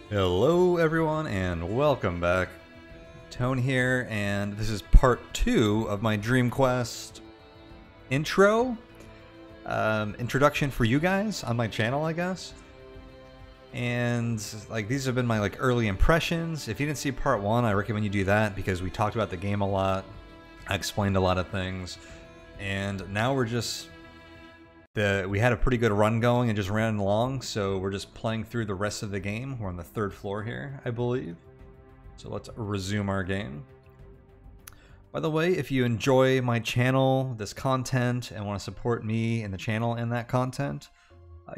Hello everyone and welcome back. Tone here, and this is part 2 of my Dream Quest intro. Introduction for you guys on my channel, I guess. And like these have been my early impressions. If you didn't see part 1, I recommend you do that because we talked about the game a lot. I explained a lot of things. And now we're just we had a pretty good run going and just ran along, so we're just playing through the rest of the game. We're on the 3rd floor here, I believe. So let's resume our game. By the way, if you enjoy my channel, this content, and want to support me and the channel and that content,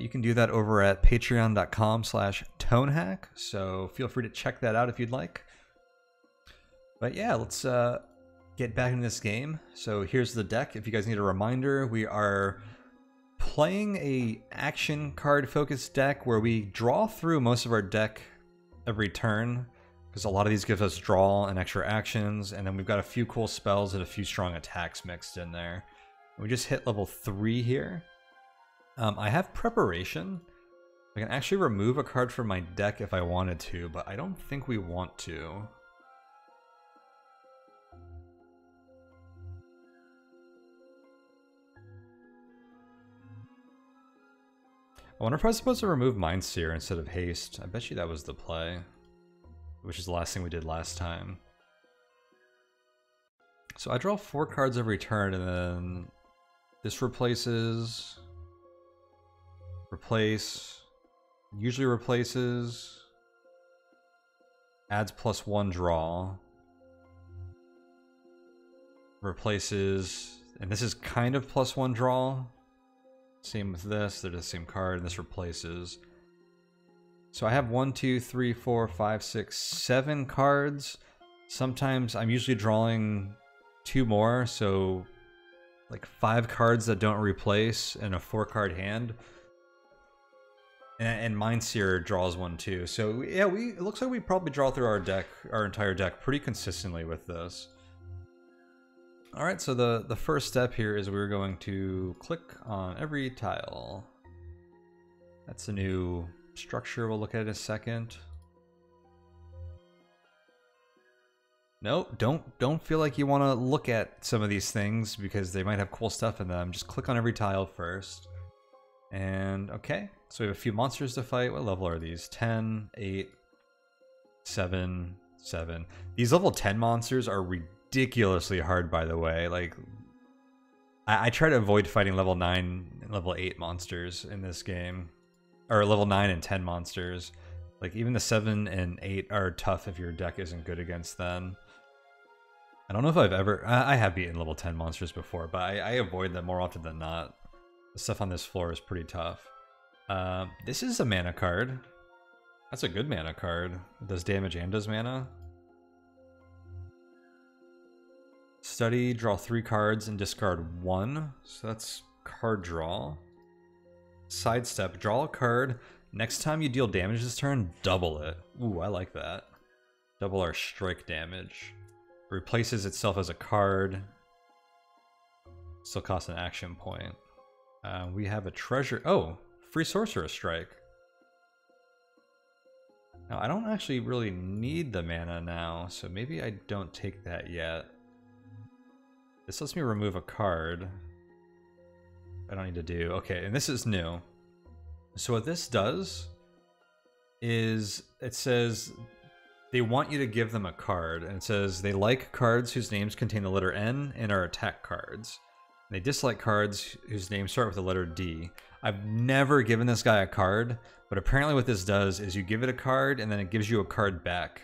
you can do that over at patreon.com/Tonehack. So feel free to check that out if you'd like. But yeah, let's get back into this game. So here's the deck. If you guys need a reminder, we are playing a action card focused deck where we draw through most of our deck every turn, because a lot of these give us draw and extra actions, and then we've got a few cool spells and a few strong attacks mixed in there. We just hit level 3 here. I have preparation. I can actually remove a card from my deck if I wanted to, but I don't think we want to. I wonder if I was supposed to remove Mindseer instead of Haste. I bet you that was the play, which is the last thing we did last time. So I draw 4 cards every turn, and then this replaces, replace, usually replaces, adds +1 draw, replaces, and this is kind of +1 draw. Same with this, they're the same card, and this replaces. So I have 1, 2, 3, 4, 5, 6, 7 cards. Sometimes I'm usually drawing 2 more, so like 5 cards that don't replace in a 4-card hand. And Mindseer draws 1 too. So yeah, it looks like we probably draw through our entire deck pretty consistently with this. Alright, so the first step here is we're going to click on every tile. That's a new structure we'll look at in a second. Nope, don't feel like you want to look at some of these things because they might have cool stuff in them. Just click on every tile first. And okay, so we have a few monsters to fight. What level are these? 10, 8, 7, 7. These level 10 monsters are ridiculously hard, by the way. Like, I try to avoid fighting level 9 and level 8 monsters in this game, or level 9 and 10 monsters. Like, even the 7 and 8 are tough if your deck isn't good against them. I don't know if I've ever, I have beaten level 10 monsters before, but I avoid them more often than not. The stuff on this floor is pretty tough. This is a mana card. That's a good mana card. It does damage and does mana. Study, draw 3 cards and discard 1. So that's card draw. Sidestep, draw a card. Next time you deal damage this turn, double it. Ooh, I like that. Double our strike damage. Replaces itself as a card. Still costs an action point. We have a treasure. Oh, free Sorcerer Strike. Now, I don't actually really need the mana now, so maybe I don't take that yet. This lets me remove a card. I don't need to do. Okay, and this is new. So what this does is it says they want you to give them a card, and it says they like cards whose names contain the letter N and are attack cards. And they dislike cards whose names start with the letter D. I've never given this guy a card, but apparently what this does is you give it a card and then it gives you a card back.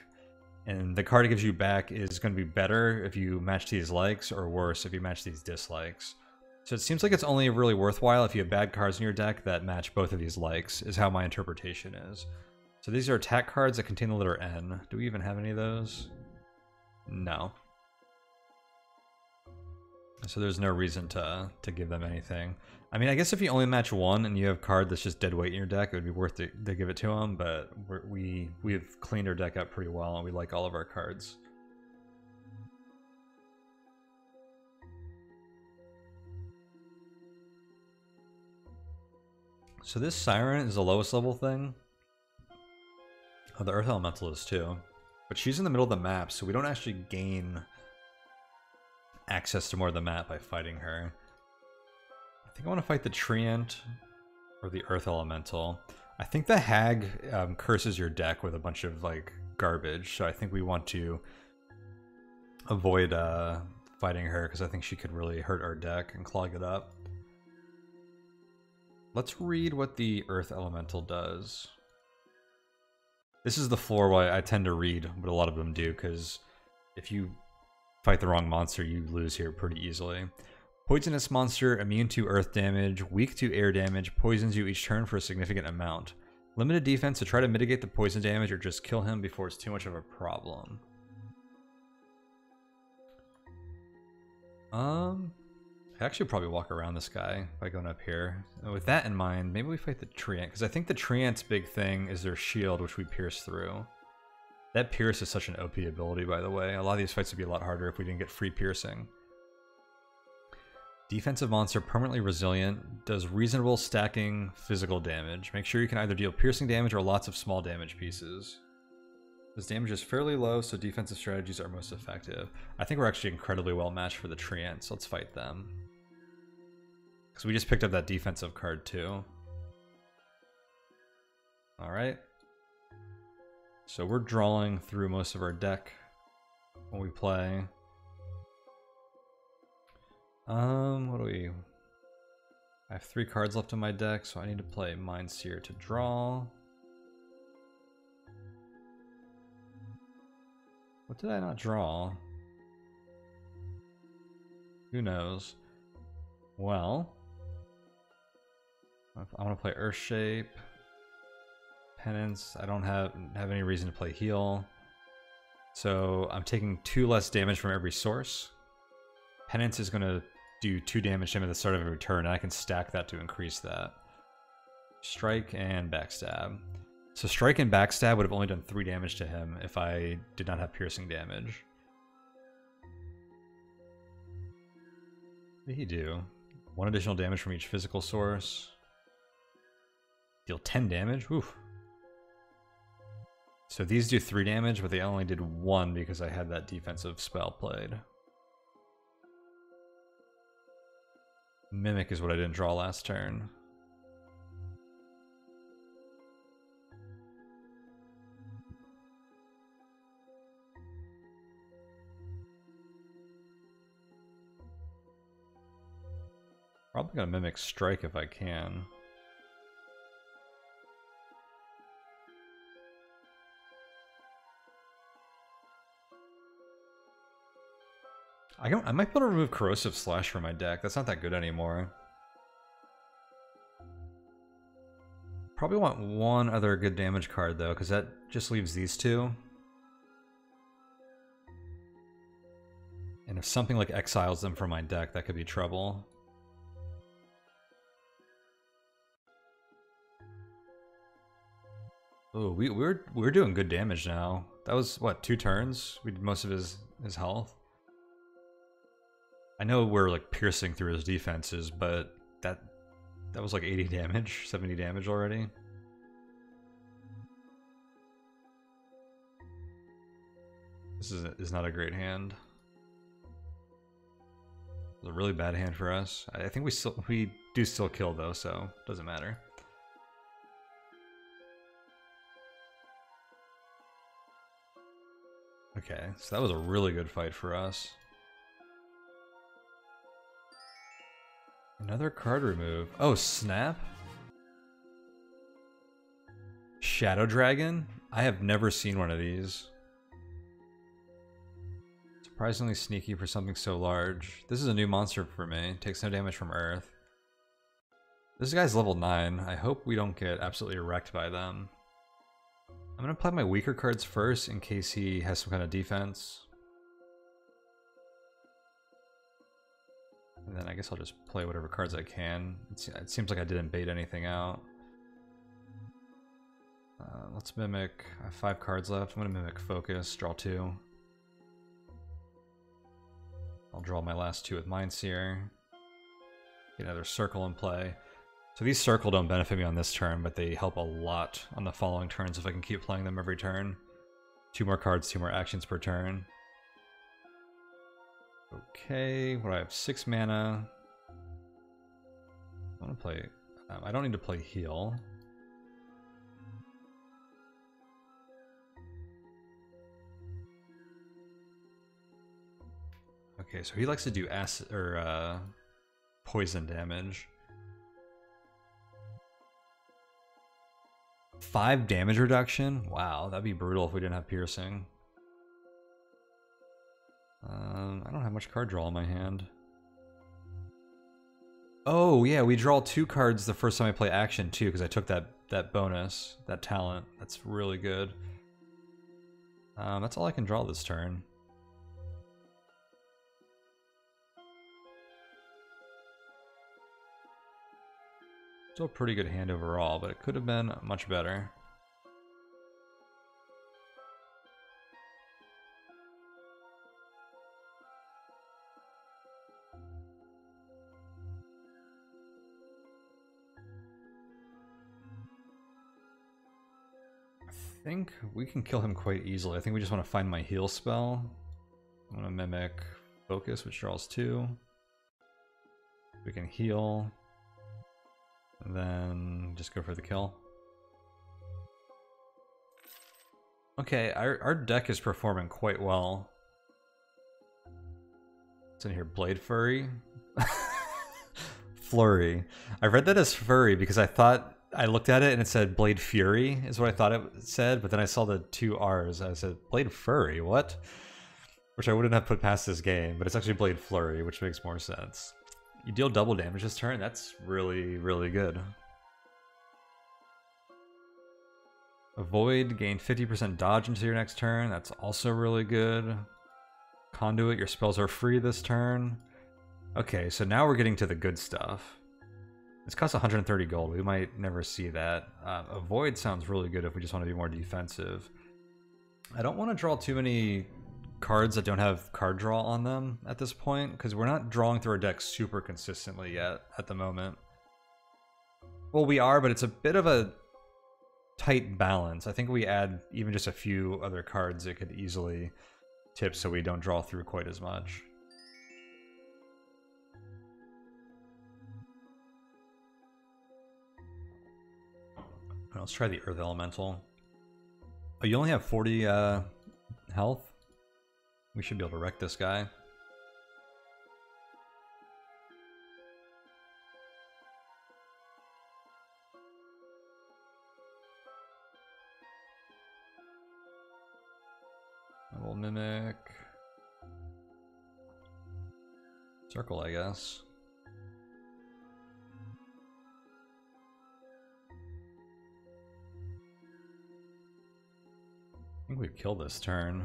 And the card it gives you back is going to be better if you match these likes, or worse if you match these dislikes. So it seems like it's only really worthwhile if you have bad cards in your deck that match both of these likes, is how my interpretation is. So these are attack cards that contain the letter N. Do we even have any of those? No. So there's no reason to give them anything. I mean, I guess if you only match 1 and you have a card that's just dead weight in your deck, it would be worth it to give it to them, but we've cleaned our deck up pretty well, and we like all of our cards. So this Siren is the lowest level thing. Oh, the Earth Elemental is too. But she's in the middle of the map, so we don't actually gain access to more of the map by fighting her. I think I want to fight the Treant or the Earth Elemental. I think the Hag curses your deck with a bunch of like garbage, so I think we want to avoid fighting her because I think she could really hurt our deck and clog it up. Let's read what the Earth Elemental does. This is the floor where I tend to read what a lot of them do, because if you fight the wrong monster, you lose here pretty easily. Poisonous monster, immune to earth damage, weak to air damage, poisons you each turn for a significant amount. Limited defense, so try to mitigate the poison damage or just kill him before it's too much of a problem. I actually probably walk around this guy by going up here. And with that in mind, maybe we fight the Treant, because I think the Treant's big thing is their shield, which we pierce through. That pierce is such an OP ability, by the way. A lot of these fights would be a lot harder if we didn't get free piercing. Defensive monster, permanently resilient, does reasonable stacking physical damage. Make sure you can either deal piercing damage or lots of small damage pieces. This damage is fairly low, so defensive strategies are most effective. I think we're actually incredibly well matched for the Treant, so let's fight them. Because we just picked up that defensive card too. Alright. So we're drawing through most of our deck when we play. What do we... I have 3 cards left in my deck, so I need to play Mindseer to draw. What did I not draw? Who knows? Well, I want to play Earthshape, Penance. I don't have any reason to play Heal, so I'm taking 2 less damage from every source. Penance is going to do 2 damage to him at the start of every turn, and I can stack that to increase that. Strike and Backstab. So Strike and Backstab would have only done 3 damage to him if I did not have piercing damage. What did he do? 1 additional damage from each physical source. Deal 10 damage? Oof. So these do 3 damage, but they only did 1 because I had that defensive spell played. Mimic is what I didn't draw last turn. Probably gonna Mimic Strike if I can. I might be able to remove Corrosive Slash from my deck. That's not that good anymore. Probably want 1 other good damage card though, because that just leaves these 2. And if something like exiles them from my deck, that could be trouble. Oh, we're doing good damage now. That was what, 2 turns? We did most of his health. I know we're like piercing through his defenses, but that was like 80 damage, 70 damage already. This is not a great hand. It's a really bad hand for us. I think we do still kill though, so it doesn't matter. Okay, so that was a really good fight for us. Another card remove. Oh, snap. Shadow Dragon? I have never seen one of these. Surprisingly sneaky for something so large. This is a new monster for me. Takes no damage from Earth. This guy's level 9. I hope we don't get absolutely wrecked by them. I'm gonna play my weaker cards first in case he has some kind of defense. And then I guess I'll just play whatever cards I can. It seems like I didn't bait anything out. Let's Mimic. I have 5 cards left. I'm gonna Mimic Focus, draw 2. I'll draw my last 2 with Mindseer. Get another circle in play. So these circle don't benefit me on this turn, but they help a lot on the following turns if I can keep playing them every turn. 2 more cards, 2 more actions per turn. Okay, what do I have? 6 mana. I want to play... I don't need to play heal. Okay, so he likes to do acid or poison damage. 5 damage reduction? Wow, that'd be brutal if we didn't have piercing. I don't have much card draw in my hand. Oh yeah, we draw 2 cards the first time I play action too, because I took that bonus, that talent. That's really good. That's all I can draw this turn. Still a pretty good hand overall, but it could have been much better. I think we can kill him quite easily. I think we just want to find my heal spell. I'm going to mimic Focus, which draws 2. We can heal. And then just go for the kill. Okay, our deck is performing quite well. What's in here? Blade Furry? Flurry. I read that as Furry because I looked at it and it said Blade Fury is what I thought it said, but then I saw the 2 R's. I said, Blade Furry? What? Which I wouldn't have put past this game, but it's actually Blade Flurry, which makes more sense. You deal double damage this turn? That's really, really good. Avoid, gain 50% dodge into your next turn. That's also really good. Conduit, your spells are free this turn. Okay, so now we're getting to the good stuff. This costs 130 gold. We might never see that. Avoid sounds really good if we just want to be more defensive. I don't want to draw too many cards that don't have card draw on them at this point, because we're not drawing through our deck super consistently yet at the moment. Well, we are, but it's a bit of a tight balance. I think we add even just a few other cards, it could easily tip so we don't draw through quite as much. Let's try the Earth Elemental. Oh, you only have 40 health? We should be able to wreck this guy. I will mimic Circle, I guess. I think we kill this turn.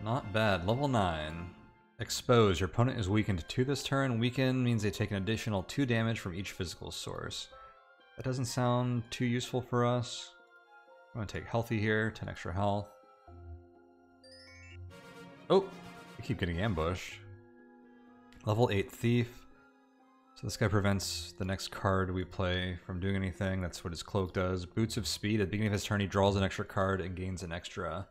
Not bad. Level 9. Expose. Your opponent is weakened 2 this turn. Weaken means they take an additional 2 damage from each physical source. That doesn't sound too useful for us. I'm going to take Healthy here. 10 extra health. Oh! We keep getting ambushed. Level 8 Thief. So this guy prevents the next card we play from doing anything. That's what his cloak does. Boots of Speed. At the beginning of his turn, he draws an extra card and gains an extra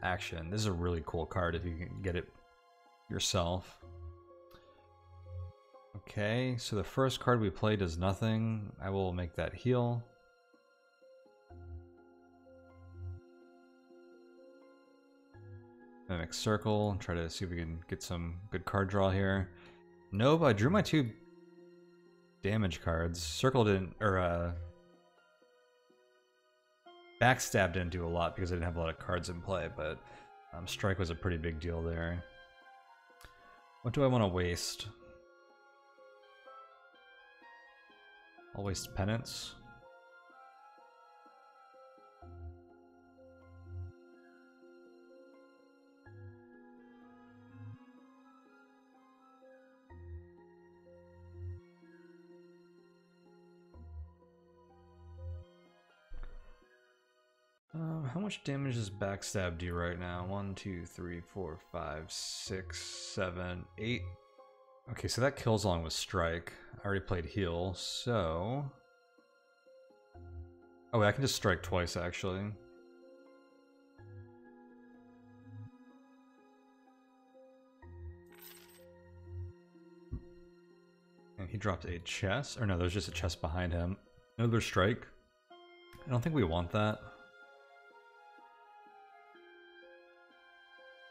action. This is a really cool card if you can get it yourself. Okay, so the first card we play does nothing. I will make that heal. Mimic Circle, try to see if we can get some good card draw here. Nope, I drew my 2 damage cards. Circle didn't, or Backstab didn't do a lot because I didn't have a lot of cards in play, but Strike was a pretty big deal there. What do I want to waste? I'll waste penance. How much damage does backstab do right now? 1, 2, 3, 4, 5, 6, 7, 8. Okay, so that kills along with strike. I already played heal, so... Oh wait, I can just strike twice actually. And he dropped a chest. Or no, there's just a chest behind him. Another strike. I don't think we want that.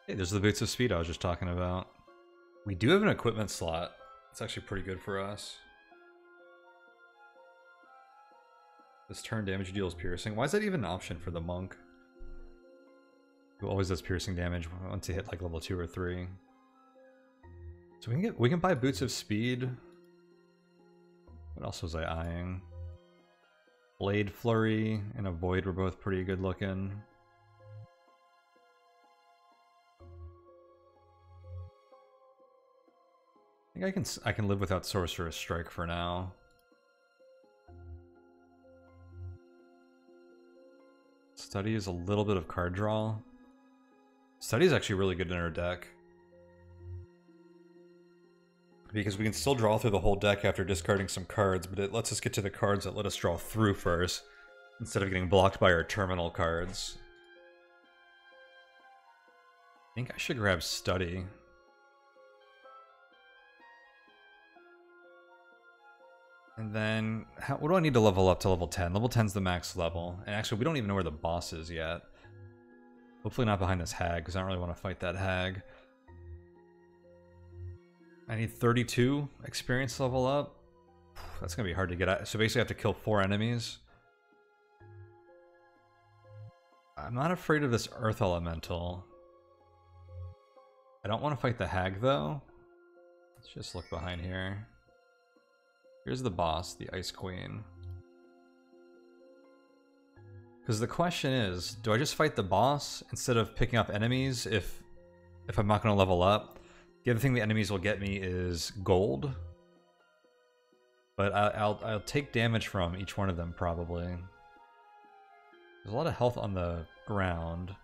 Hey, there's the Boots of Speed I was just talking about. We do have an equipment slot. It's actually pretty good for us. This turn damage deals piercing. Why is that even an option for the monk? Who always does piercing damage once he hit like level 2 or 3. So we can buy Boots of Speed. What else was I eyeing? Blade Flurry and a Void were both pretty good looking. I think I can live without Sorcerer's Strike for now. Study is a little bit of card draw. Study is actually really good in our deck. Because we can still draw through the whole deck after discarding some cards, but it lets us get to the cards that let us draw through first, instead of getting blocked by our terminal cards. I think I should grab Study. And then, what do I need to level up to level 10? Level 10's the max level. And actually, we don't even know where the boss is yet. Hopefully not behind this hag, because I don't really want to fight that hag. I need 32 experience level up. That's going to be hard to get at. So basically I have to kill 4 enemies. I'm not afraid of this Earth Elemental. I don't want to fight the hag, though. Let's just look behind here. Here's the boss, the Ice Queen. Because the question is, do I just fight the boss instead of picking up enemies if I'm not going to level up? The other thing the enemies will get me is gold. But I'll take damage from each one of them, probably. There's a lot of health on the ground.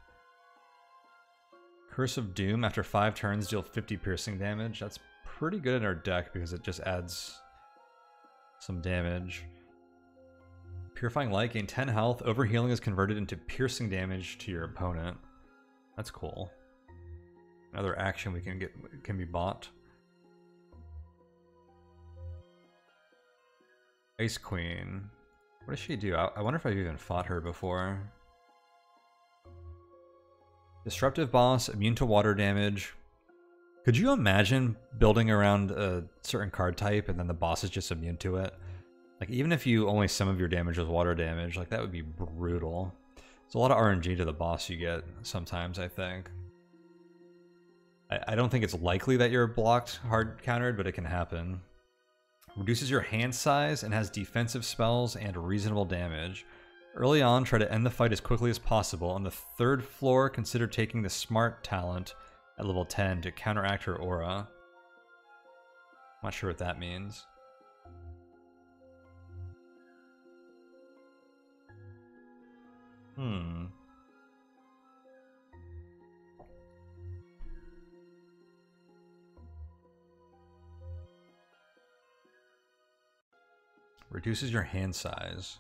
Curse of Doom, after 5 turns, deal 50 piercing damage. That's pretty good in our deck because it just adds some damage. Purifying Light, gain 10 health. Overhealing is converted into piercing damage to your opponent. That's cool. Another action we can be bought. Ice Queen. What does she do? I wonder if I've even fought her before. Disruptive boss, immune to water damage. Could you imagine building around a certain card type and then the boss is just immune to it? Like, even if you only some of your damage was water damage, like, that would be brutal. There's a lot of RNG to the boss you get sometimes, I think. I don't think it's likely that you're blocked hard countered, but it can happen. Reduces your hand size and has defensive spells and reasonable damage. Early on, try to end the fight as quickly as possible. On the 3rd floor, consider taking the Smart talent at level 10 to counteract her aura. I'm not sure what that means. Reduces your hand size.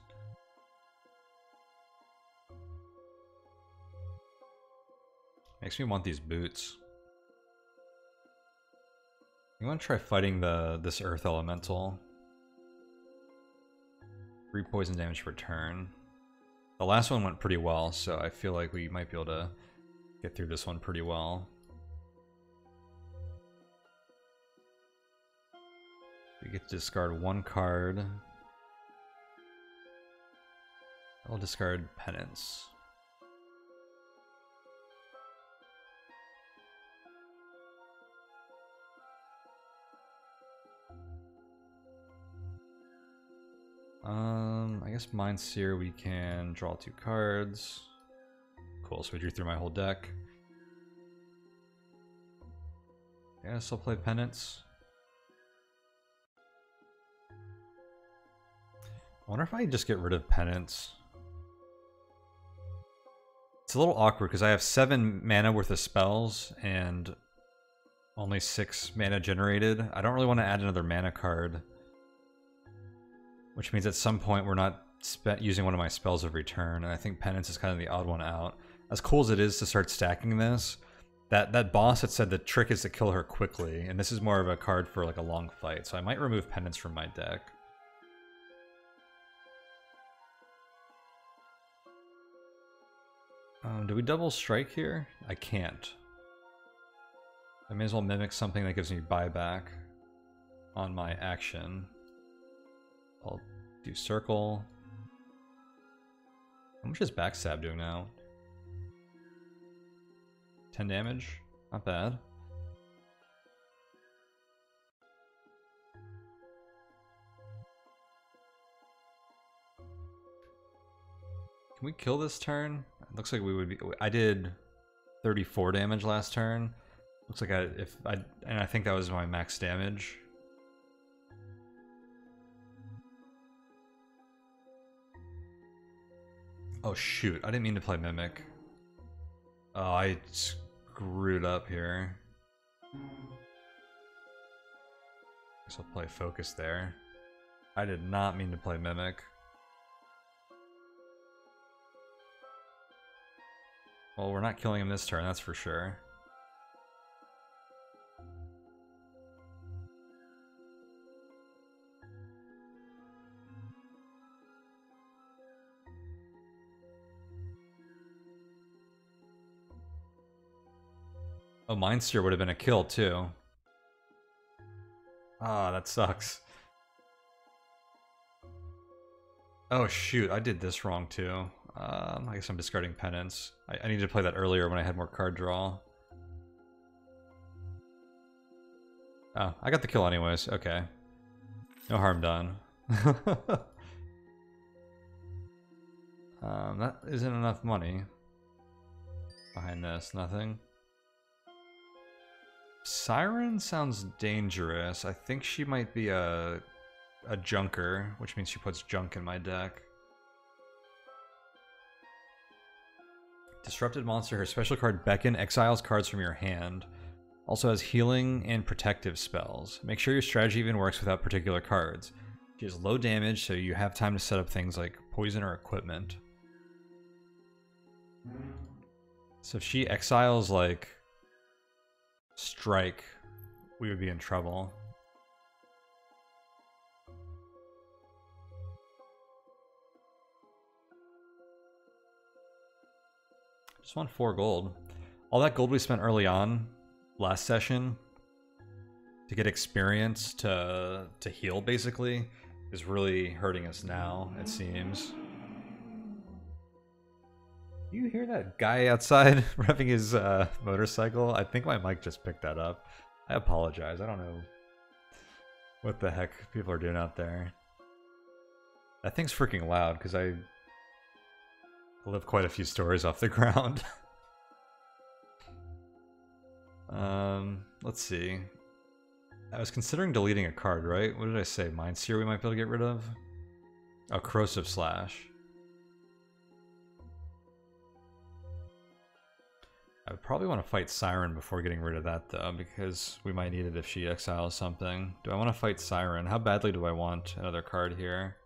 Makes me want these boots. You want to try fighting this Earth Elemental. 3 poison damage per turn. The last one went pretty well, so I feel like we might be able to get through this one pretty well. We get to discard 1 card. I'll discard Penance. I guess Mind Seer we can draw 2 cards. Cool, so we drew through my whole deck. I guess I'll play Penance. I wonder if I just get rid of Penance. It's a little awkward because I have 7 mana worth of spells and only 6 mana generated. I don't really want to add another mana card. Which means at some point we're not using one of my spells of return, and I think Penance is kind of the odd one out. As cool as it is to start stacking this, that boss had said the trick is to kill her quickly, and this is more of a card for like a long fight, so I might remove Penance from my deck. Do we double strike here? I can't. I may as well mimic something that gives me buyback on my action. I'll do circle. How much is backstab doing now? 10 damage? Not bad. Can we kill this turn? It looks like we would be. I did 34 damage last turn. Looks like I think that was my max damage. Oh shoot, I didn't mean to play Mimic. Oh, I screwed up here. Guess I'll play Focus there. I did not mean to play Mimic. Well, we're not killing him this turn, that's for sure. Oh, Mind Steer would have been a kill, too. Ah, that sucks. Oh, shoot, I did this wrong, too. I guess I'm discarding Penance. I needed to play that earlier when I had more card draw. Oh, I got the kill anyways. Okay. No harm done. That isn't enough money. Behind this, nothing. Siren sounds dangerous. I think she might be a junker, which means she puts junk in my deck. Disrupted monster, her special card Beckon exiles cards from your hand. Also has healing and protective spells. Make sure your strategy even works without particular cards. She has low damage, so you have time to set up things like poison or equipment. So if she exiles like Strike, we would be in trouble. Just want 4 gold. All that gold we spent early on last session to get experience to heal basically is really hurting us now, it seems. You hear that guy outside revving his motorcycle? I think my mic just picked that up. I apologize. I don't know what the heck people are doing out there. That thing's freaking loud because I live quite a few stories off the ground. Let's see. I was considering deleting a card, right? What did I say? Mind Seer we might be able to get rid of? Oh, Corrosive Slash. I would probably want to fight Siren before getting rid of that, though, because we might need it if she exiles something. Do I want to fight Siren? How badly do I want another card here?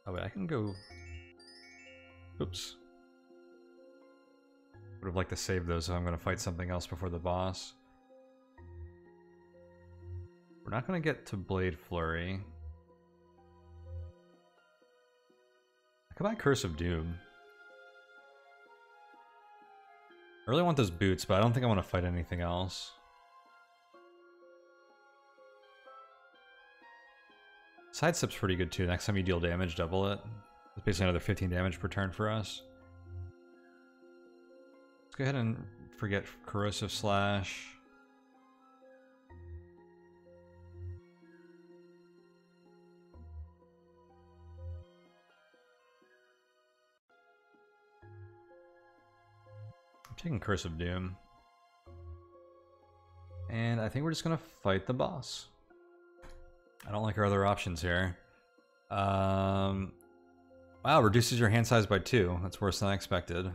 Oh, wait, I can go... Oops. Would have liked to save those if I'm going to fight something else before the boss. We're not going to get to Blade Flurry. I could buy Curse of Doom. I really want those boots, but I don't think I want to fight anything else. Sidestep's pretty good too. Next time you deal damage, double it. It's basically another 15 damage per turn for us. Let's go ahead and forget Corrosive Slash. taking Curse of Doom. And I think we're just gonna fight the boss. I don't like our other options here. Wow, reduces your hand size by 2. That's worse than I expected.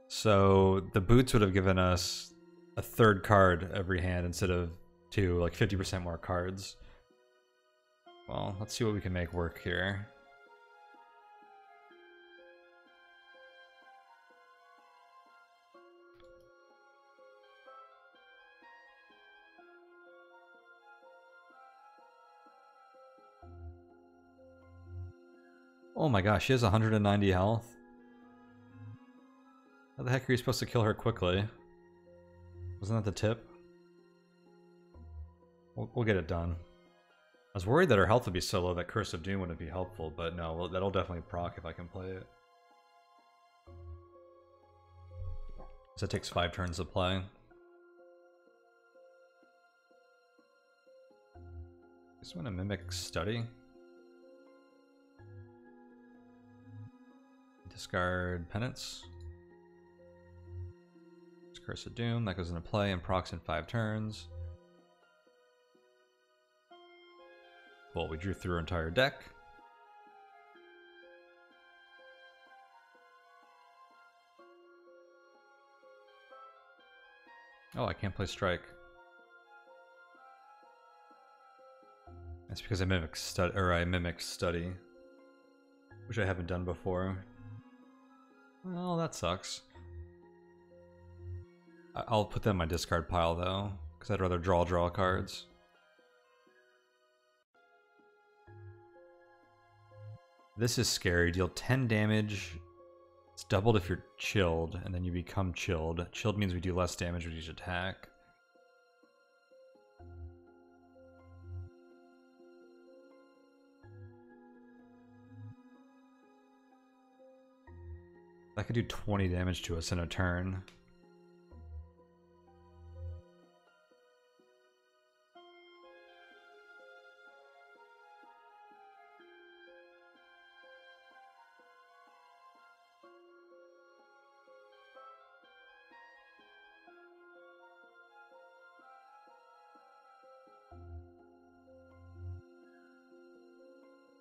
So the boots would have given us a 3rd card every hand instead of 2, like 50% more cards. Well, let's see what we can make work here. Oh my gosh, she has 190 health. How the heck are you supposed to kill her quickly? Wasn't that the tip? We'll get it done. I was worried that her health would be so low that Curse of Doom wouldn't be helpful, but no, well, that'll definitely proc if I can play it. So it takes 5 turns to play. Just want to mimic Study. Discard Penance. Curse of Doom, that goes into play and procs in 5 turns. Cool, we drew through our entire deck. Oh, I can't play Strike. That's because I mimic Study, which I haven't done before. Well, that sucks. I'll put them in my discard pile though, because I'd rather draw cards. This is scary. Deal 10 damage. It's doubled if you're chilled, and then you become chilled. Chilled means we do less damage with each attack. That could do 20 damage to us in a turn.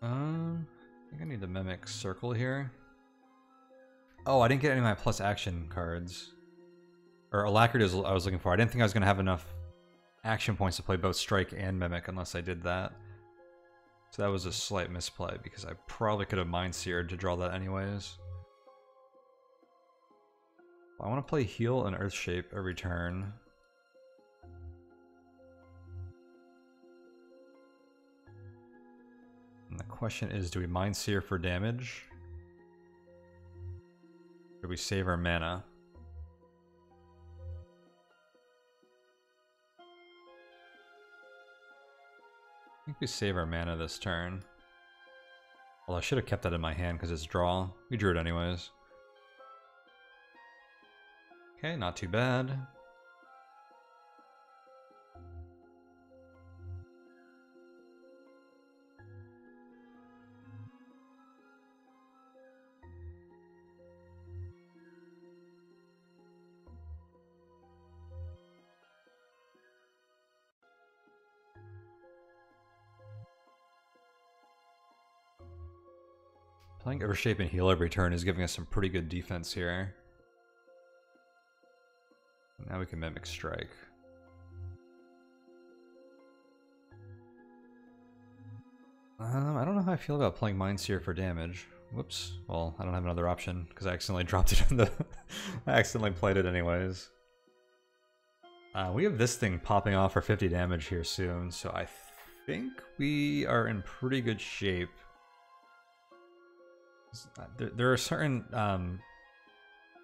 I think I need to mimic Circle here. Oh, I didn't get any of my plus action cards. Or Alacrity is I was looking for. I didn't think I was going to have enough action points to play both Strike and Mimic unless I did that. So that was a slight misplay because I probably could have Mind Seared to draw that anyways. I want to play Heal and Earth Shape every turn. And the question is, do we Mind Sear for damage? Or do we save our mana? I think we save our mana this turn. Well, I should have kept that in my hand because it's draw. We drew it anyways. Okay, not too bad. Playing Earthshape and Heal every turn is giving us some pretty good defense here. Now we can Mimic Strike. I don't know how I feel about playing Mind Sear for damage. Whoops. Well, I don't have another option because I accidentally dropped it in the... I accidentally played it anyways. We have this thing popping off for 50 damage here soon, so I think we are in pretty good shape. There are certain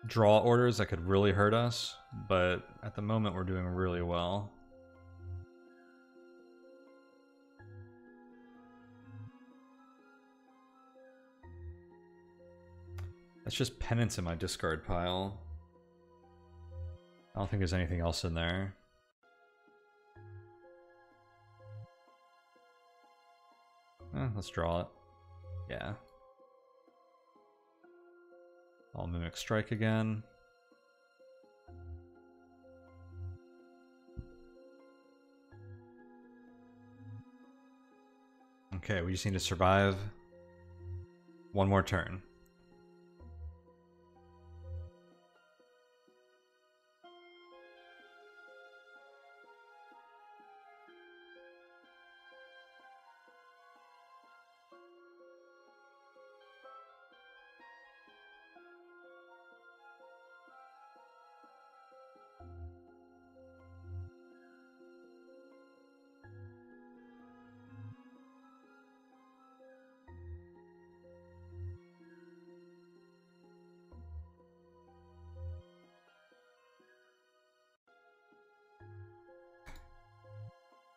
draw orders that could really hurt us, but at the moment we're doing really well. That's just penance in my discard pile. I don't think there's anything else in there. Let's draw it. Yeah. I'll Mimic Strike again. Okay, we just need to survive one more turn.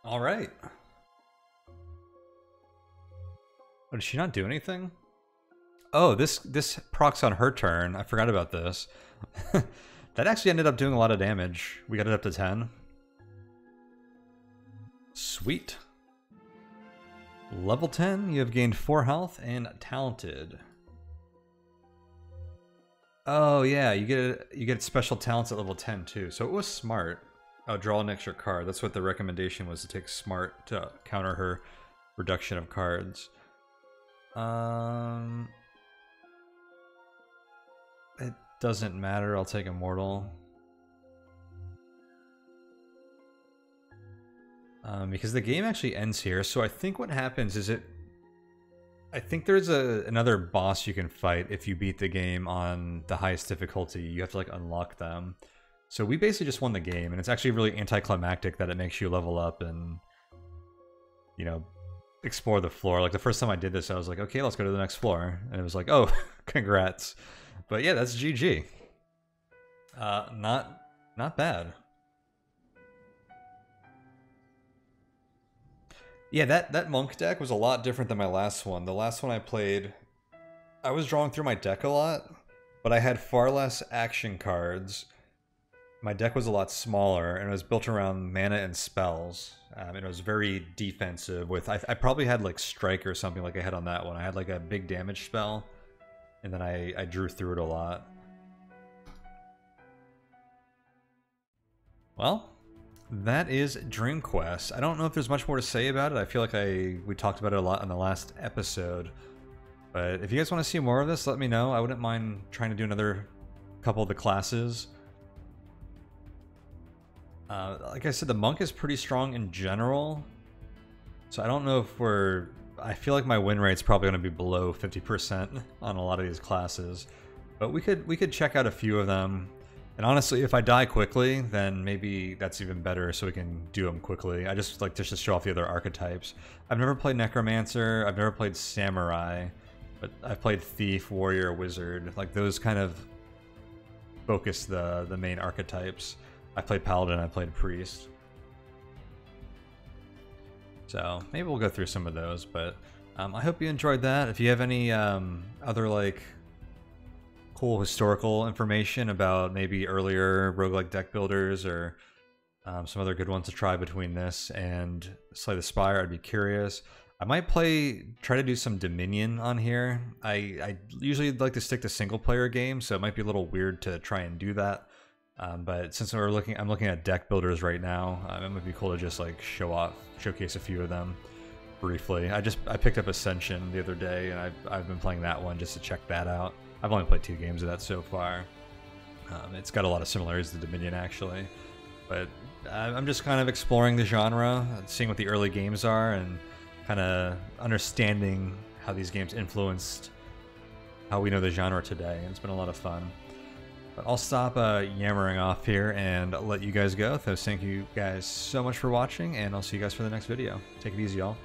All right. Oh, did she not do anything? Oh, this procs on her turn. I forgot about this. That actually ended up doing a lot of damage. We got it up to 10. Sweet. Level 10, you have gained 4 health and talented. Oh yeah, you get special talents at level 10 too. So it was smart. Oh, draw an extra card. That's what the recommendation was, to take smart to counter her reduction of cards. It doesn't matter. I'll take Immortal. Because the game actually ends here. So I think what happens is I think there's another boss you can fight if you beat the game on the highest difficulty. You have to like unlock them. So we basically just won the game, and it's actually really anticlimactic that it makes you level up and, you know, explore the floor. Like the first time I did this, I was like, okay, let's go to the next floor. And it was like, oh, congrats. But yeah, that's GG. Not bad. Yeah, that monk deck was a lot different than my last one. The last one I played, I was drawing through my deck a lot, but I had far less action cards. My deck was a lot smaller, and it was built around mana and spells. It was very defensive. With I probably had like Strike or something like I had on that one. I had like a big damage spell, and then I drew through it a lot. Well, that is Dream Quest. I don't know if there's much more to say about it. I feel like we talked about it a lot in the last episode. But if you guys want to see more of this, let me know. I wouldn't mind trying to do another couple of the classes. Like I said, the monk is pretty strong in general. So I don't know if I feel like my win rate's probably going to be below 50% on a lot of these classes. But we could check out a few of them. And honestly, if I die quickly, then maybe that's even better, so we can do them quickly. I just like to just show off the other archetypes. I've never played Necromancer, I've never played Samurai, but I've played Thief, Warrior, Wizard. Like those kind of focus the main archetypes. I played Paladin, I played Priest. So maybe we'll go through some of those, but I hope you enjoyed that. If you have any other like cool historical information about maybe earlier roguelike deck builders, or some other good ones to try between this and Slay the Spire, I'd be curious. I might try to do some Dominion on here. I usually like to stick to single player games, so it might be a little weird to try and do that. But since I'm looking at deck builders right now, it might be cool to just like showcase a few of them briefly. I picked up Ascension the other day, and I've been playing that one just to check that out. I've only played 2 games of that so far. It's got a lot of similarities to Dominion, actually. But I'm just kind of exploring the genre, seeing what the early games are, and kind of understanding how these games influenced how we know the genre today. And it's been a lot of fun. But I'll stop yammering off here and let you guys go. So thank you guys so much for watching, and I'll see you guys for the next video. Take it easy, y'all.